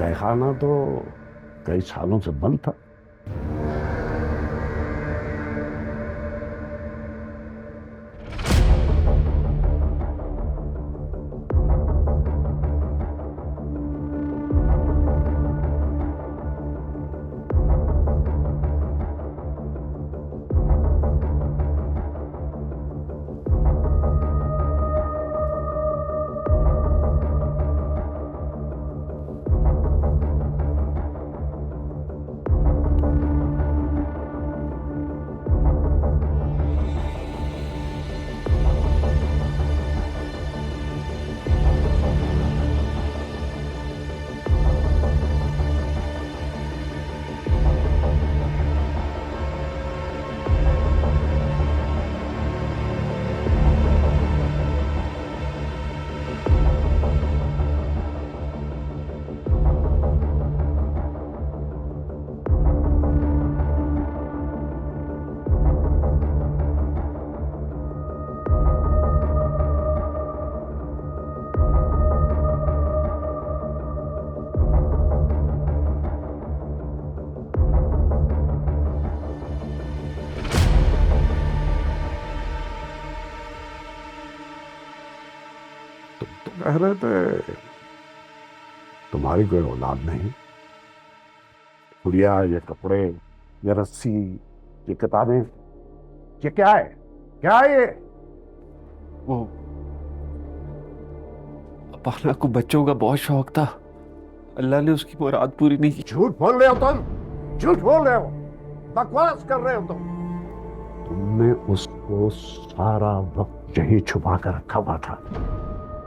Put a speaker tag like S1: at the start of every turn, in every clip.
S1: तहखाना तो कई सालों से बंद था। तुम तो कह रहे थे तुम्हारी कोई औलाद नहीं। गुड़िया, ये कपड़े, ये रस्सी, ये किताबें, ये क्या है? क्या है ये?
S2: वो अपाना को बच्चों का बहुत शौक था। अल्लाह ने उसकी मुराद पूरी नहीं की।
S1: झूठ बोल रहे हो तुम, झूठ बोल रहे हो, बकवास कर रहे हो तुम। तुमने उसको सारा वक्त यही छुपा कर रखा हुआ था।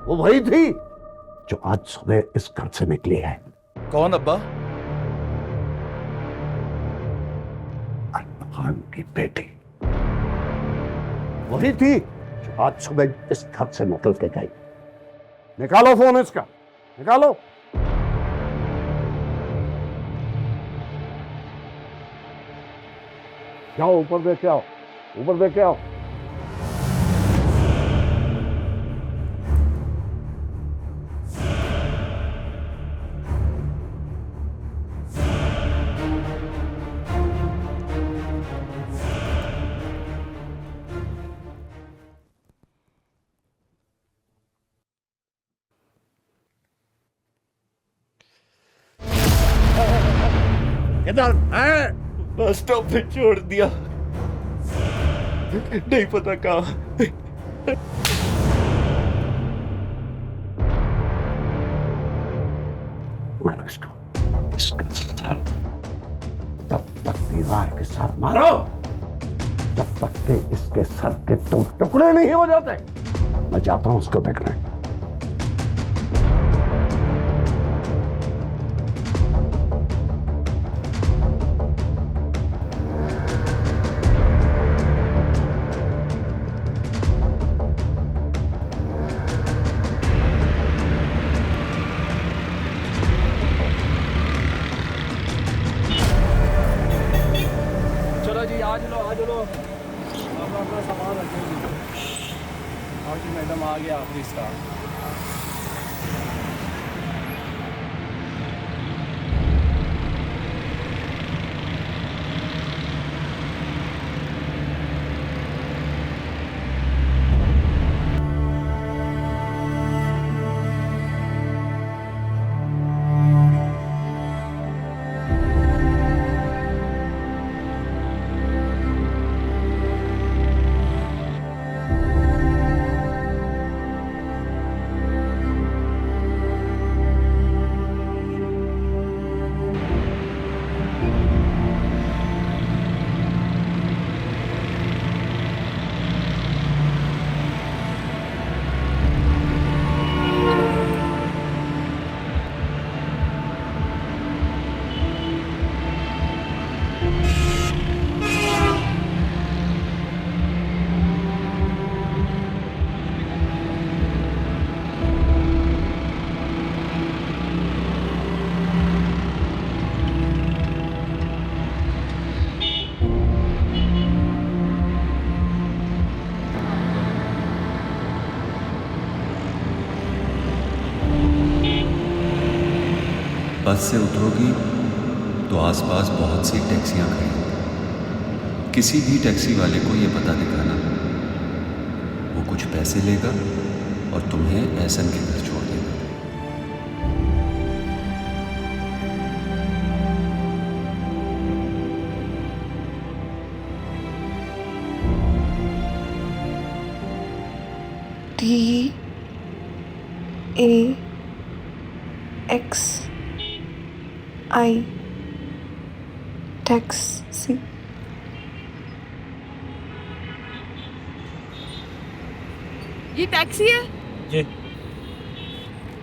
S1: वो वही थी जो आज सुबह इस घर से निकली है।
S3: कौन अब्बा?
S1: खान की बेटी वही थी जो आज सुबह इस घर से निकल के गई। निकालो फोन इसका, निकालो। जाओ ऊपर देख के आओ, ऊपर देख के आओ। इधर है।
S2: बस स्टॉप पे छोड़ दिया, नहीं पता कहाँ।
S1: इसका सर तब तक दीवार के साथ मारो जब तक के इसके सर के टुकड़े नहीं हो जाते। मैं जाता हूं उसको देखने।
S3: चलो जी, आज लो आज लो, अपना अपना सामान रखेंगे। और जी मैडम आ गया आखिरी स्टाफ।
S4: बस से उतरोगी तो आसपास बहुत सी टैक्सियां खड़ी हैं। किसी भी टैक्सी वाले को ये पता दिखाना, वो कुछ पैसे लेगा और तुम्हें एहसन के घर छोड़ देगा।
S5: TAXI taxi.
S6: ये टैक्सी है?
S3: जी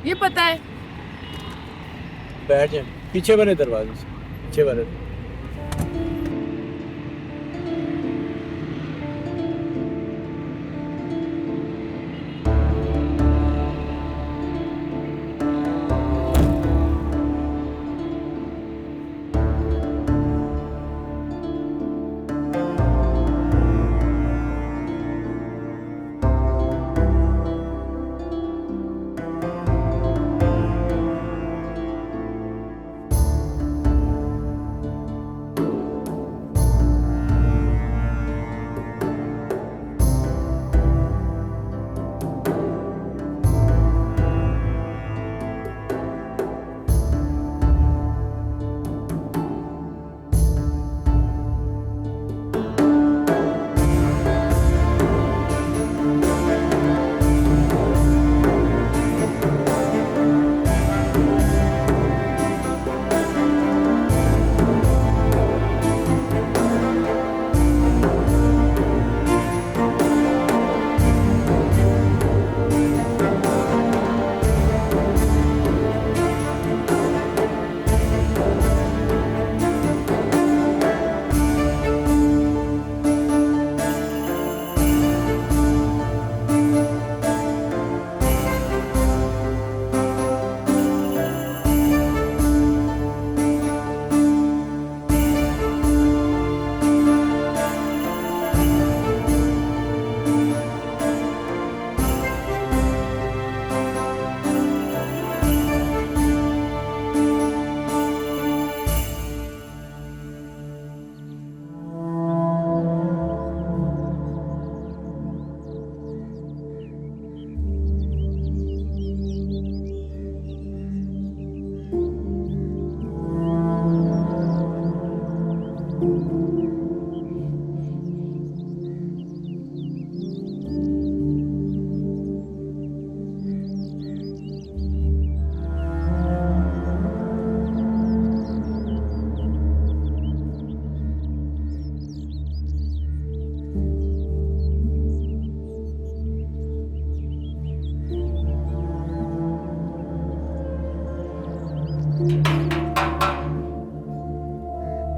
S6: ये पता है।
S3: बैठ जाए पीछे वाले दरवाजे से, पीछे वाले।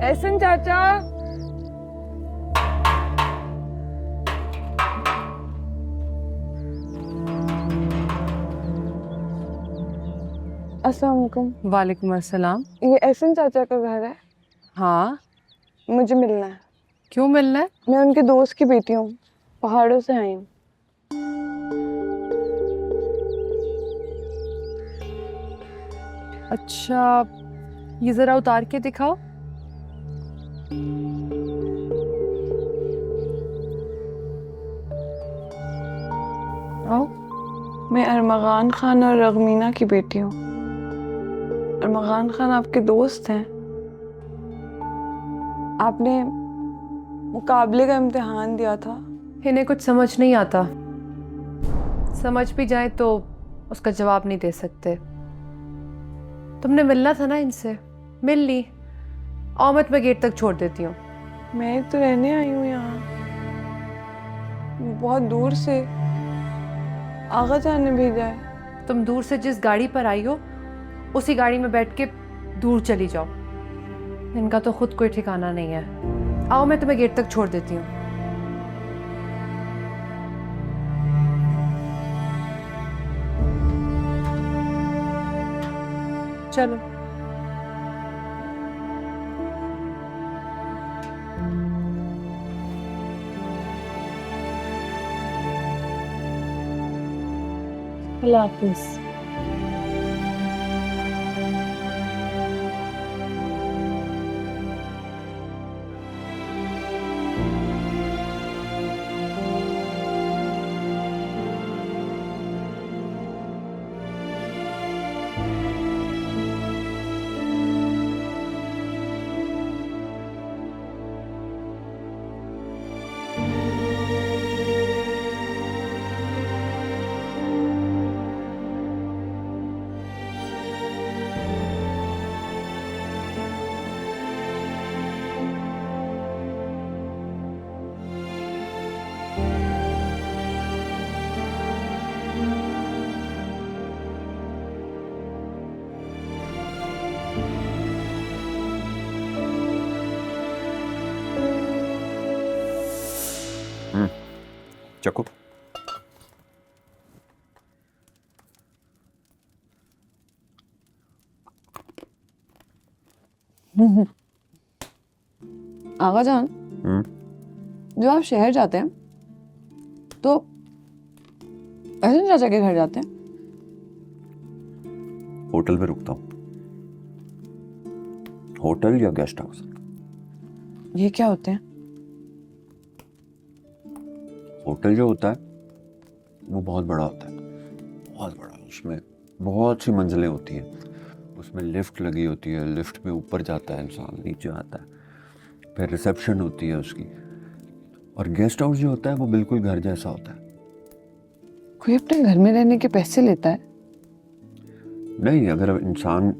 S6: एहसन चाचा,
S5: अस्सलाम वालेकुम।
S6: वालेकुम अस्सलाम।
S5: ये एहसन चाचा का घर है?
S6: हाँ,
S5: मुझे मिलना है।
S6: क्यों मिलना है?
S5: मैं उनके दोस्त की बेटी हूँ, पहाड़ों से आई हूँ।
S6: अच्छा, ये जरा उतार के दिखाओ। आओ।
S5: मैं अरमगान खान और रगमीना की बेटी हूँ। अरमगान खान आपके दोस्त हैं। आपने मुकाबले का इम्तिहान दिया था।
S6: इन्हें कुछ समझ नहीं आता, समझ भी जाए तो उसका जवाब नहीं दे सकते। तुमने मिलना था ना इनसे, मिल ली। आओ, मैं तुम्हें गेट तक छोड़ देती हूँ।
S5: मैं तो रहने आई हूँ यहाँ, बहुत दूर से। आगा जान ने भेजा है।
S6: तुम दूर से जिस गाड़ी पर आई हो उसी गाड़ी में बैठ के दूर चली जाओ। इनका तो खुद कोई ठिकाना नहीं है। आओ, मैं तुम्हें गेट तक छोड़ देती हूँ। चलो।
S5: अल्लाह हाफिज़।
S4: चको।
S5: आगा जान, जब आप शहर जाते हैं तो ऐसे चाचा के घर जाते हैं?
S4: होटल में रुकता हूँ, होटल या गेस्ट हाउस।
S5: ये क्या होते हैं?
S4: होटल जो होता है वो बहुत बड़ा होता है, बहुत बड़ा। उसमें बहुत सी मंजिलें होती हैं, उसमें लिफ्ट लगी होती है, लिफ्ट में ऊपर जाता है इंसान, नीचे आता है, फिर रिसेप्शन होती है उसकी। और गेस्ट हाउस जो होता है वो बिल्कुल घर जैसा होता है।
S5: कोई अपने घर में रहने के पैसे लेता है?
S4: नहीं, अगर इंसान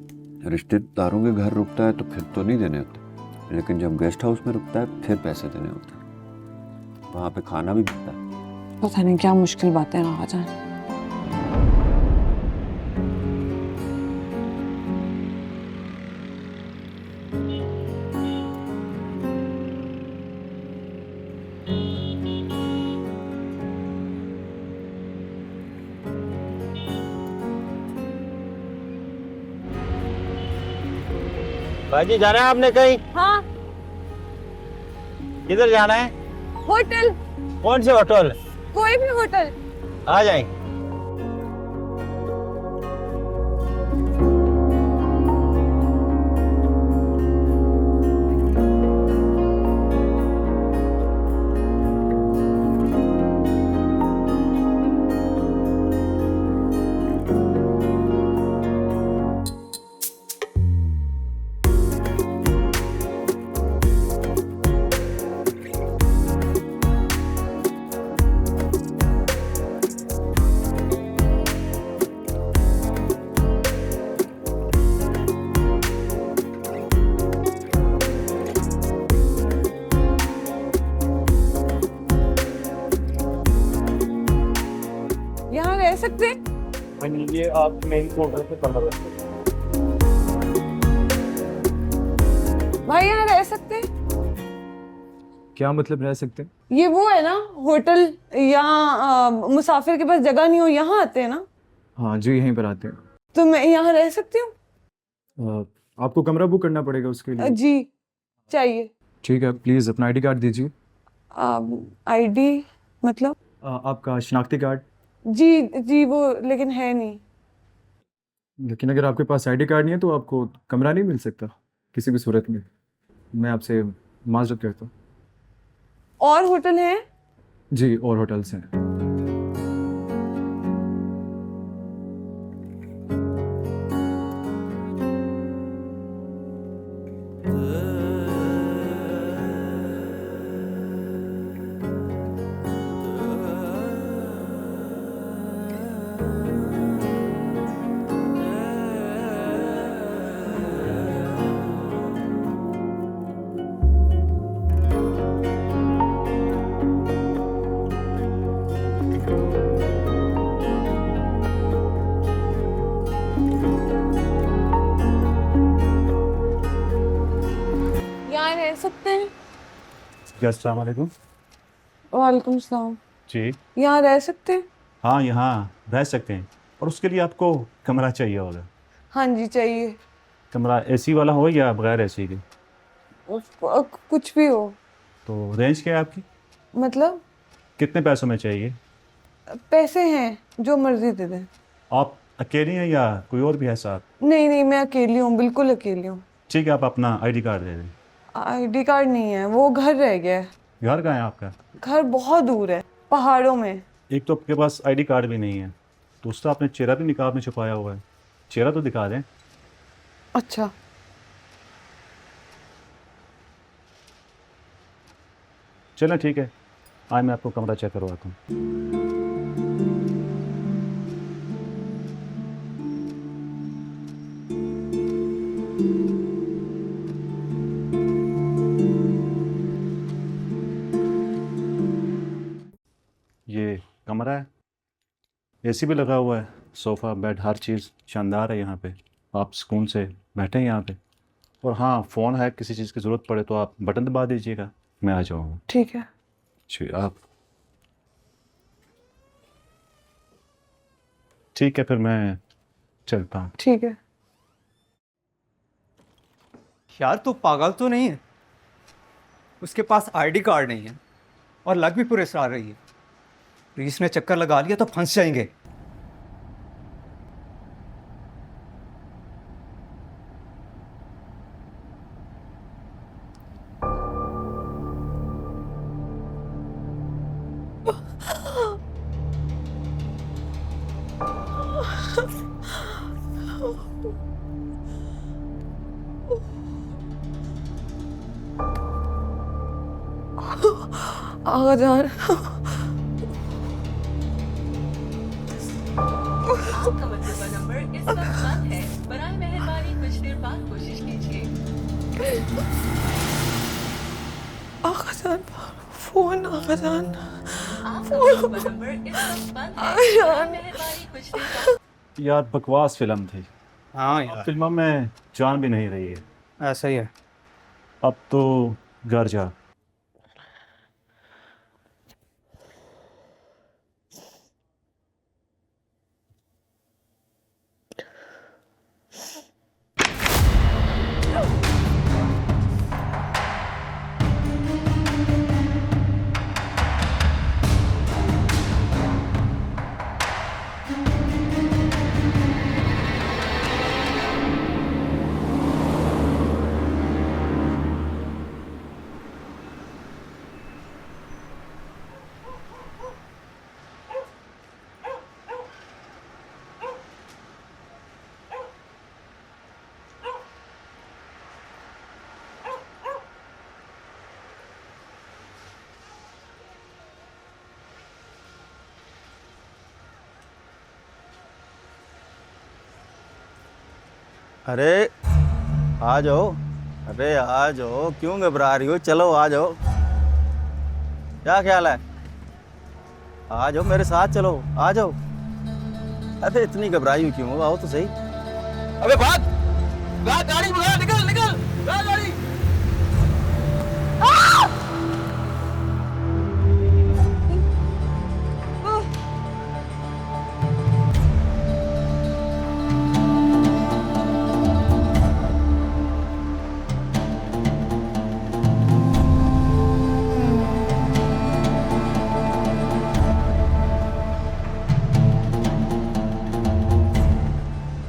S4: रिश्तेदारों के घर रुकता है तो फिर तो नहीं देने होते, लेकिन जब गेस्ट हाउस में रुकता है फिर पैसे देने होते हैं। वहाँ पे खाना भी मिलता है।
S5: पता नहीं क्या मुश्किल बातें हैं आगा जान।
S7: भाजी जाना है आपने कहीं?
S5: हाँ,
S7: किधर जाना है?
S5: होटल।
S7: कौन से होटल?
S5: कोई भी होटल।
S7: आ जाए।
S5: यहाँ रह सकते हैं?
S3: ये आप मेन होटल से 15 बजे।
S5: भाई यहाँ रह सकते हैं?
S2: क्या मतलब रह सकते हैं?
S5: ये वो है ना होटल, यहाँ मुसाफिर के पास जगह नहीं हो यहाँ आते हैं ना?
S2: हाँ जी, यहीं पर आते हैं।
S5: तो मैं यहाँ रह सकती हूँ?
S2: आपको कमरा बुक करना पड़ेगा उसके लिए।
S5: जी चाहिए।
S2: ठीक है, प्लीज़ अपना आईडी कार्ड दीजिए।
S5: आईडी मतलब?
S2: आपका शनाख्ती कार्ड।
S5: जी जी वो लेकिन है नहीं।
S2: लेकिन अगर आपके पास आईडी कार्ड नहीं है तो आपको कमरा नहीं मिल सकता किसी भी सूरत में। मैं आपसे माजरत करता हूँ।
S5: और होटल है?
S2: जी, और होटल्स हैं।
S5: यहाँ रह सकते हैं?
S8: अस्सलाम वालेकुम।
S5: वालेकुम सलाम।
S8: जी
S5: यहाँ रह सकते हैं?
S8: हाँ, यहाँ रह सकते हैं, और उसके लिए आपको कमरा चाहिए होगा।
S5: हाँ जी चाहिए।
S8: कमरा एसी वाला हो या बगैर एसी के?
S5: कुछ भी हो।
S8: तो रेंज क्या है आपकी?
S5: मतलब
S8: कितने पैसों में चाहिए?
S5: पैसे हैं, जो मर्जी दे दें।
S8: आप अकेली हैं या कोई और भी है साथ?
S5: नहीं नहीं, मैं अकेली हूँ, बिल्कुल अकेली हूँ।
S8: ठीक है, आप अपना आईडी कार्ड दे दें।
S5: आईडी कार्ड नहीं है, वो घर रह गया है।
S8: घर कहाँ है आपका?
S5: घर बहुत दूर है, पहाड़ों में।
S8: एक तो आपके पास आईडी कार्ड भी नहीं है, दूसरा आपने चेहरा भी निकाब में छुपाया हुआ है। चेहरा तो दिखा दें।
S5: अच्छा
S8: चलें ठीक है, आज मैं आपको कमरा चेक करवाता हूँ। ये कमरा है, एसी भी लगा हुआ है, सोफ़ा बेड हर चीज़ शानदार है यहाँ पे। आप सुकून से बैठे हैं यहाँ पे। और हाँ, फ़ोन है, किसी चीज़ की ज़रूरत पड़े तो आप बटन दबा दीजिएगा, मैं आ जाऊँगा।
S5: ठीक है।
S8: जी, आप ठीक है, फिर मैं चलता हूँ।
S6: ठीक है।
S2: यार तू पागल तो नहीं है? उसके पास आईडी कार्ड नहीं है और लग भी पुलिस आ रही है। पुलिस ने चक्कर लगा लिया तो फंस जाएंगे।
S6: आगा जान,
S9: आपका मतलूबा नंबर इस वक्त बंद है। बराए मेहरबानी कुछ देर बाद कोशिश कीजिए।
S6: आगा जान, फोन आगा जान।
S9: आपका मतलूबा नंबर इस वक्त बंद है। बराए मेहरबानी कुछ देर बाद।
S8: यार बकवास फिल्म थी।
S2: हाँ यार,
S8: फिल्म में जान भी नहीं रही है।
S2: ऐसा ही है।
S8: अब तो घर जा।
S7: अरे आ जाओ, अरे आ जाओ, क्यों घबरा रही हो? चलो आ जाओ, क्या ख्याल है? आ जाओ मेरे साथ, चलो आ जाओ। अरे इतनी घबराई हुई क्यों हो? आओ तो सही। अबे भाग भाग, गाड़ी भगा, निकल निकल, भाग गाड़ी।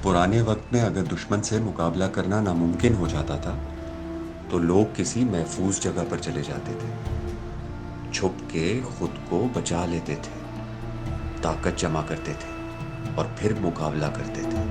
S4: पुराने वक्त में अगर दुश्मन से मुकाबला करना नामुमकिन हो जाता था तो लोग किसी महफूज जगह पर चले जाते थे, छुप के खुद को बचा लेते थे, ताकत जमा करते थे और फिर मुकाबला करते थे।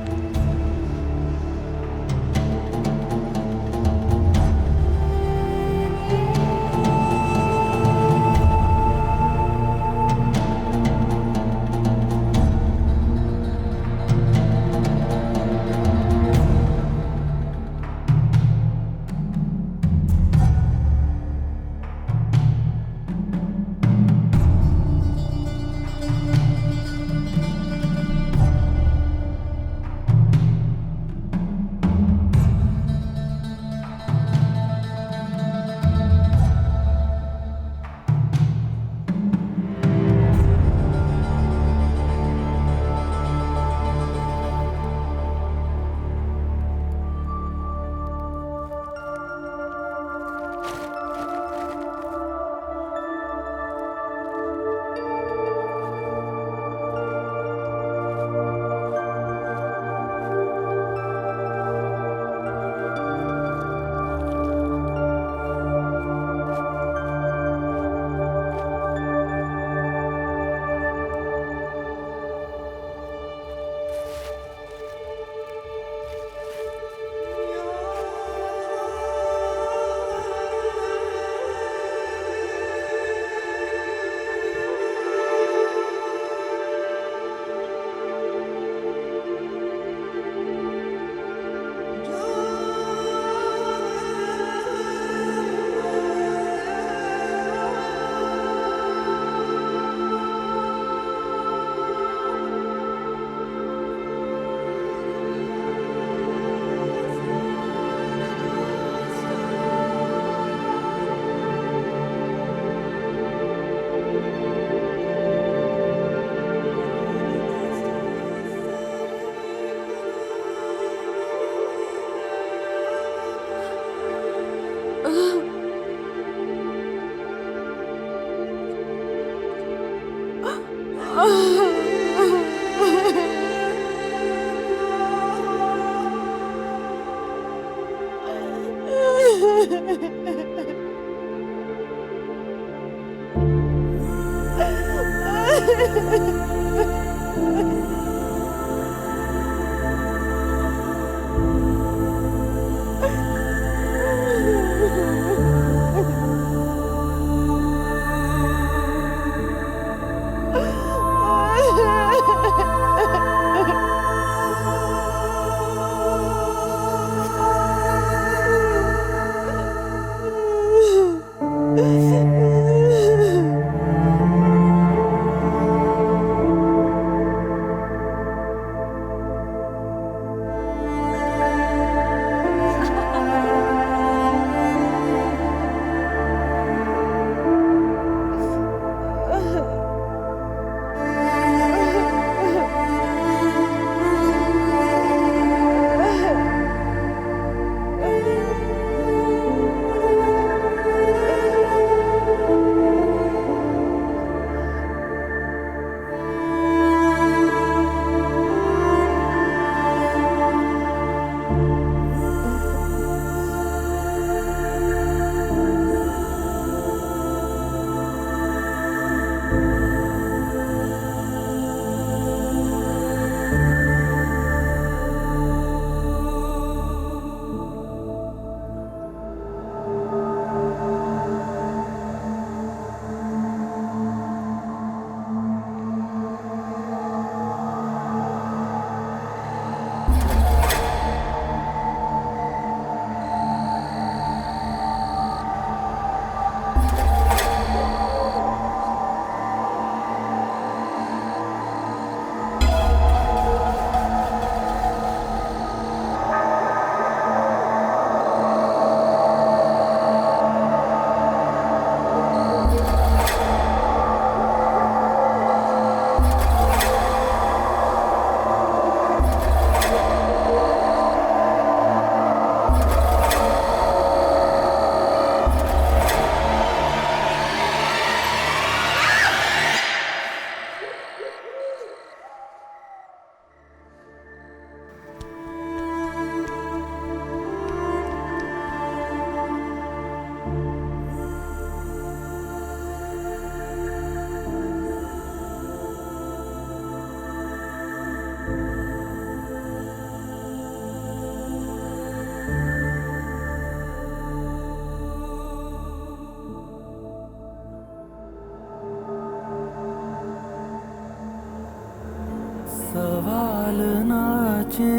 S10: सवाल नाचे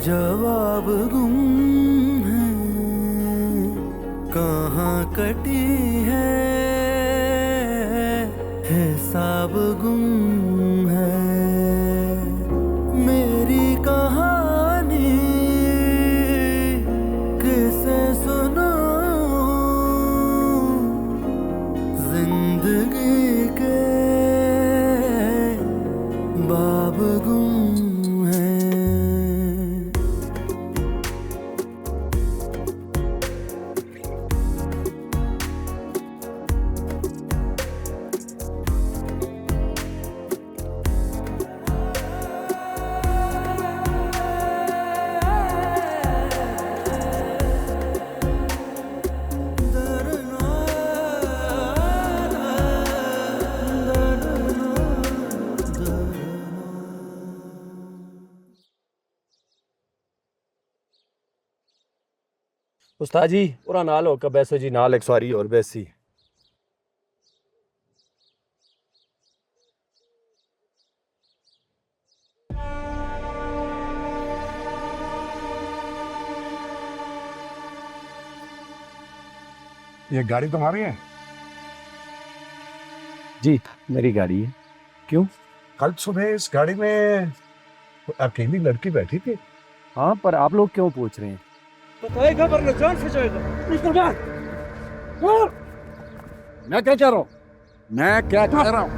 S10: जवाब गुम है, कहाँ कटी है हिसाब गुम है। मेरी कहानी किसे सुनाऊं, जिंदगी के बाब गुम है।
S3: उस्ताद जी पूरा नाल होकर बैसो जी, नाल एक सवारी और बैसी।
S1: ये गाड़ी तुम्हारी है?
S3: जी मेरी गाड़ी है। क्यों?
S1: कल सुबह इस गाड़ी में अकेली लड़की बैठी थी।
S3: हाँ पर आप लोग क्यों पूछ रहे हैं?
S1: बताएगा वरना जान से जाएगा। मैं क्या कह रहा हूँ? मैं क्या कह रहा हूँ?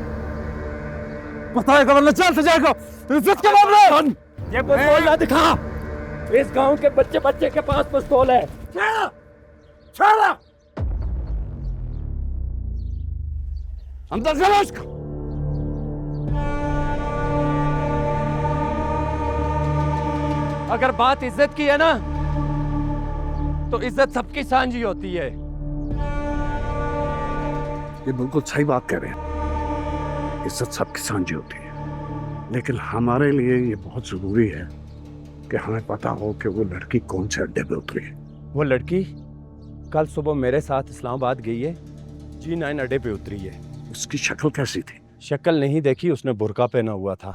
S1: बताएगा वरना जान से जाएगा। इज्जत के मामले।
S3: ये पिस्तौल ना दिखा। इस गांव के बच्चे बच्चे के पास पिस्तौल है।
S1: छोड़ा। अंदर चलो उसको।
S3: अगर बात इज्जत की है ना तो इज्जत सबकी सांझी होती है।
S1: ये बिल्कुल सही बात कह रहे हैं, इज्जत सबकी सांझी होती है, लेकिन हमारे लिए ये बहुत जरूरी है कि हमें पता हो कि वो लड़की कौन से अड्डे पे उतरी है।
S3: वो लड़की कल सुबह मेरे साथ इस्लामाबाद गई है, G9 अड्डे पे उतरी है।
S1: उसकी शक्ल कैसी थी?
S3: शक्ल नहीं देखी, उसने बुर्का पहना हुआ था।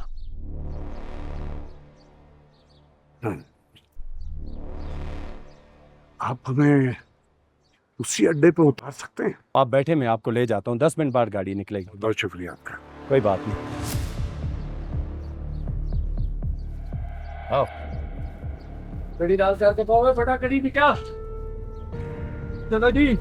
S1: आप हमें उसी अड्डे पे उतार सकते हैं?
S3: आप बैठे, मैं आपको ले जाता हूँ, 10 मिनट बाद गाड़ी निकलेगी।
S1: बहुत शुक्रिया आपका।
S3: कोई बात नहीं, आओ। कड़ी डाल करके पाओगे बटा, कड़ी भी क्या? चलो जी।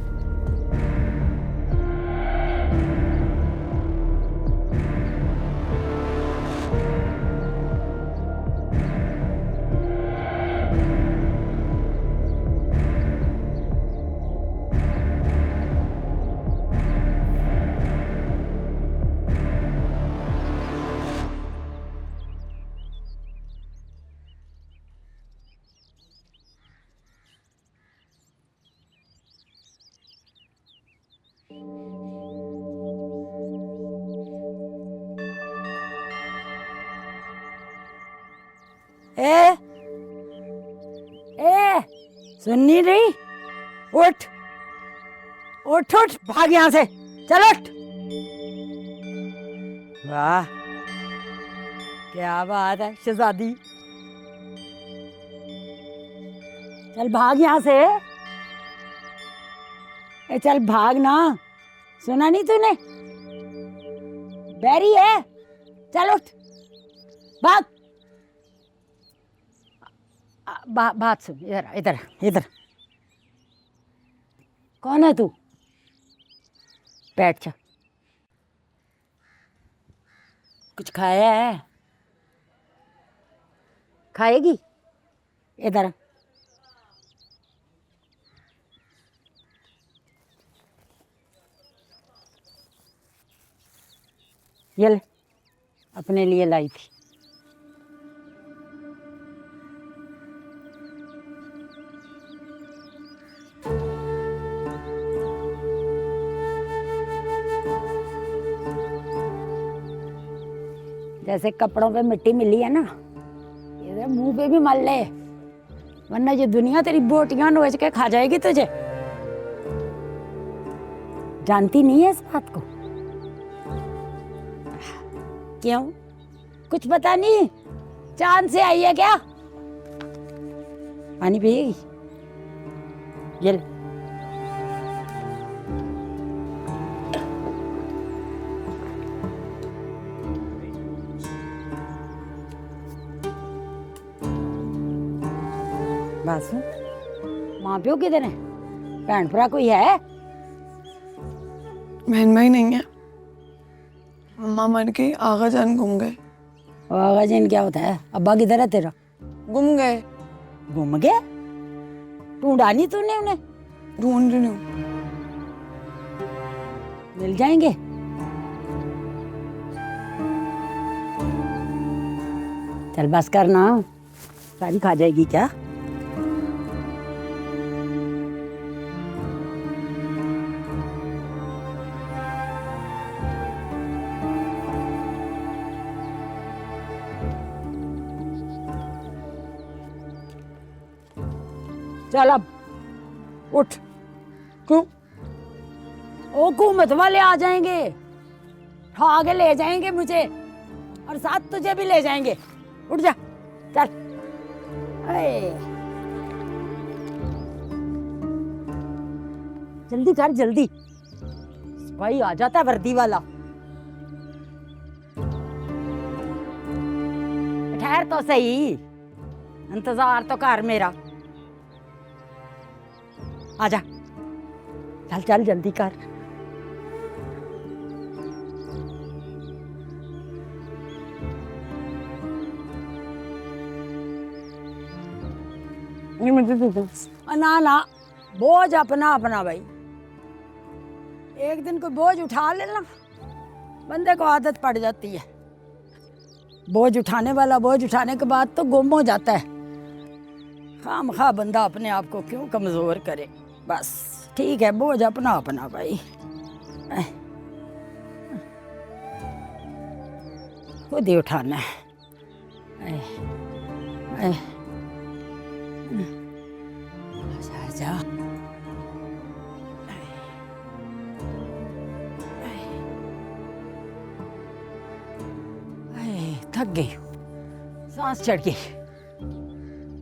S11: ए सुन नहीं रही? उठ उठ उठ, भाग यहाँ से, चल उठ। वाह क्या बात है शहजादी, चल भाग यहाँ से। ए चल भाग ना, सुना नहीं तूने? बैरी है, चल उठ भाग। बात सुन, इधर इधर इधर। कौन है तू? बैठ जा। कुछ खाया है? खाएगी? इधर ये ले, अपने लिए लाई थी। जैसे कपड़ों पे मिट्टी मिली है ना, ये मुंह पे भी मल ले, वरना ये दुनिया तेरी बोटियां नोच के खा जाएगी तुझे। जानती नहीं है इस बात को? क्यों, कुछ पता नहीं? चांद से आई है क्या? पानी पिएगी? ये ले। बस माँ प्यो किधर है? भैन भरा कोई है?
S6: बहन भाई नहीं है, मम्मा मर गई, आगा जान गुम गए।
S11: आगा जान क्या होता है? अब्बा किधर है तेरा?
S6: गुम गए।
S11: गुम गए? ढूंढा नहीं तूने उन्हें?
S6: ढूंढ रही हूँ।
S11: मिल जाएंगे। चल बस करना, सारी खा जाएगी क्या? चल अब उठ। क्यों? हुकूमत वाले आ जाएंगे, उठा के ले जाएंगे मुझे, और साथ तुझे भी ले जाएंगे। उठ जा, चल। जल्दी कर जल्दी, भाई आ जाता है वर्दी वाला। ठहर तो सही, इंतजार तो कर मेरा। आजा, चल चल जल्दी कर। ना ना, बोझ अपना अपना भाई। एक दिन कोई बोझ उठा लेना, बंदे को आदत पड़ जाती है। बोझ उठाने वाला बोझ उठाने के बाद तो गुम हो जाता है। खामखा बंदा अपने आप को क्यों कमज़ोर करे। बस ठीक है, बोझ अपना अपना भाई, खुद ही उठाना है। आजा आजा। थक गई, सांस चढ़ गई।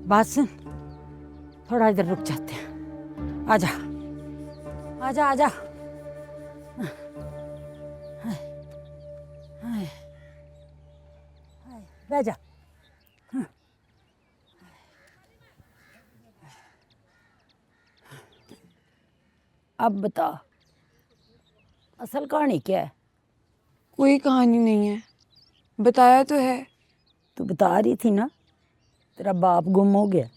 S11: बात सुन, थोड़ा इधर रुक जाते हैं। आजा आजा आजा। बैठ जा। अब बता, असल कहानी क्या है?
S5: कोई कहानी नहीं है, बताया तो है।
S11: तू बता रही थी ना, तेरा बाप गुम हो गया।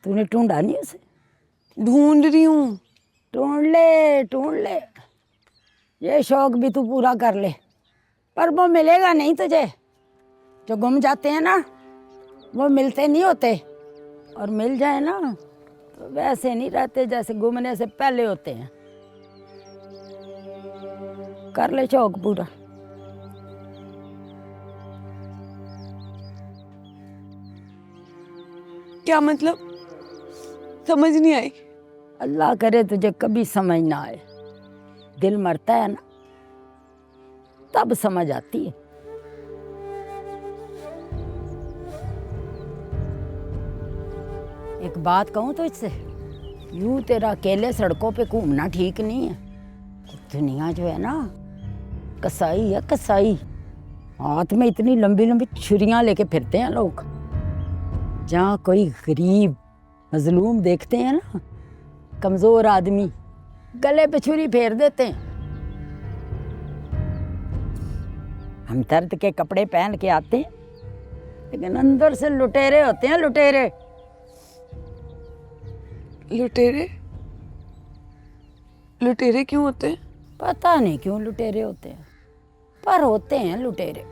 S11: तूने ढूंढा नहीं उसे?
S5: ढूंढ रही हूँ।
S11: ढूंढ ले ढूंढ ले, ये शौक भी तू पूरा कर ले, पर वो मिलेगा नहीं तुझे। जो गुम जाते हैं ना, वो मिलते नहीं होते, और मिल जाए ना तो वैसे नहीं रहते जैसे गुमने से पहले होते हैं। कर ले शौक पूरा।
S5: क्या मतलब? समझ नहीं आई।
S11: अल्लाह करे तुझे कभी समझ ना आए। दिल मरता है ना, तब समझ आती है। एक बात कहूँ तो इससे, यूं तेरा अकेले सड़कों पे घूमना ठीक नहीं है। दुनिया जो है ना, कसाई है कसाई। हाथ में इतनी लंबी लंबी छुरियां लेके फिरते हैं लोग। जहाँ कोई गरीब मजलूम देखते हैं ना, कमजोर आदमी, गले पे छुरी फेर देते हैं। हम दर्द के कपड़े पहन के आते हैं, लेकिन अंदर से लुटेरे होते हैं, लुटेरे।
S5: लुटेरे? लुटेरे क्यों होते हैं?
S11: पता नहीं क्यों लुटेरे होते हैं, पर होते हैं लुटेरे।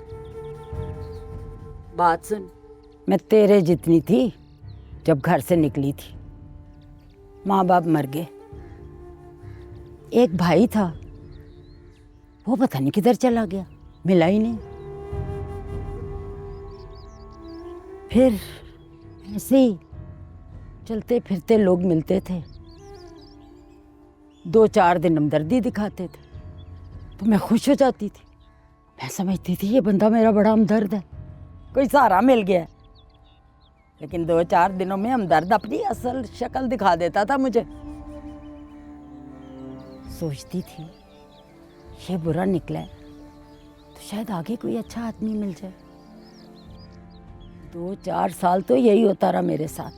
S11: बात सुन, मैं तेरे जितनी थी जब घर से निकली थी। माँ बाप मर गए, एक भाई था, वो पता नहीं किधर चला गया, मिला ही नहीं। फिर ऐसे ही चलते फिरते लोग मिलते थे, 2-4 दिन हमदर्दी दिखाते थे, तो मैं खुश हो जाती थी। मैं समझती थी ये बंदा मेरा बड़ा हमदर्द है, कोई सहारा मिल गया। लेकिन 2-4 दिनों में हमदर्द अपनी असल शक्ल दिखा देता था मुझे। सोचती थी ये बुरा निकला है तो शायद आगे कोई अच्छा आदमी मिल जाए। 2-4 साल तो यही होता रहा मेरे साथ।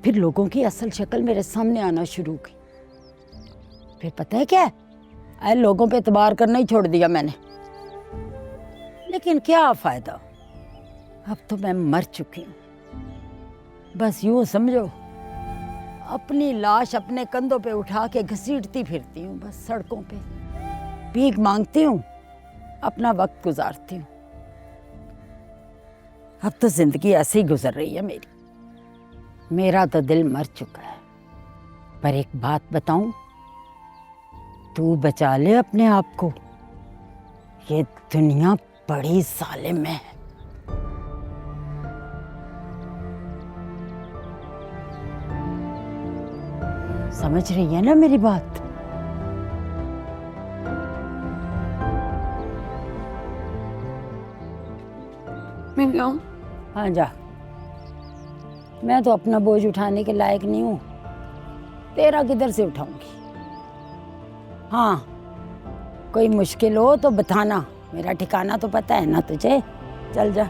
S11: फिर लोगों की असल शक्ल मेरे सामने आना शुरू की। फिर पता है क्या, ऐ लोगों पे एतबार करना ही छोड़ दिया मैंने। लेकिन क्या फायदा, अब तो मैं मर चुकी हूँ। बस यूँ समझो, अपनी लाश अपने कंधों पे उठा के घसीटती फिरती हूँ बस सड़कों पे, भीख मांगती हूँ, अपना वक्त गुजारती हूँ। अब तो जिंदगी ऐसे ही गुजर रही है मेरी। मेरा तो दिल मर चुका है। पर एक बात बताऊं, तू बचा ले अपने आप को। ये दुनिया बड़ी जालिम है। समझ रही है ना मेरी बात?
S5: मैं जाऊं?
S11: हाँ जा। मैं तो अपना बोझ उठाने के लायक नहीं हूँ, तेरा किधर से उठाऊंगी। हाँ, कोई मुश्किल हो तो बताना, मेरा ठिकाना तो पता है ना तुझे। चल जा।